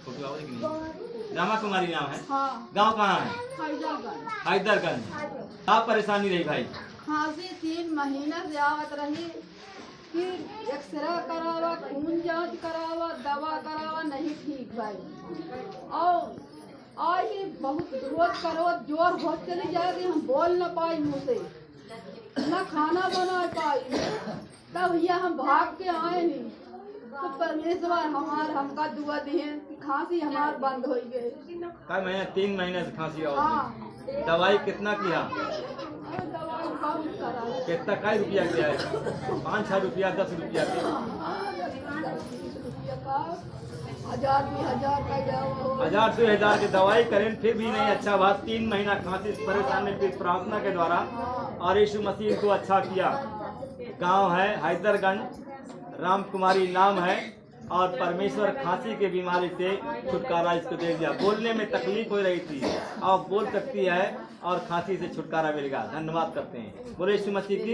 Photo आओ कि नहीं? रामा कुमारी नाम है। हाँ। गांव कहाँ है? हैदरगंज। हैदरगंज। क्या परेशानी रही भाई? खांसी 3 महीना से आवत रही, फिर एक्सरे करावा, खून जांच करावा, दवा करावा, नहीं ठीक भाई। और आज भी बहुत रोज करो जोर हो चली जाती, हम बोल न पाई मुँह से, न खाना बना पाई। तब ये हम भाग के आए नहीं, तो परमेश्वर हमार हमका दुआ दिए कि खांसी हमार बंद हो गए। क्या महीने 3 महीने से खांसी और हाँ। दवाई कितना किया? और दवाई बहुत करा। कितना कई रुपया किया है? 5-6 रुपया 10 रुपया के? 1000 2000 की दवाई करें फिर भी नहीं अच्छा बात। 3 महीना खांसी से परेशानी फिर प्रार्थना के द्वारा और यीशु मसीह को अच्छा किया। गांव है हैदरगंज, राम कुमारी नाम है और परमेश्वर खांसी की बीमारी से छुटकारा इसको दे दिया। बोलने में तकलीफ हो रही थी, अब बोल सकती है और खांसी से छुटकारा मिलेगा। धन्यवाद करते हैं। बोले यीशु मसीह की।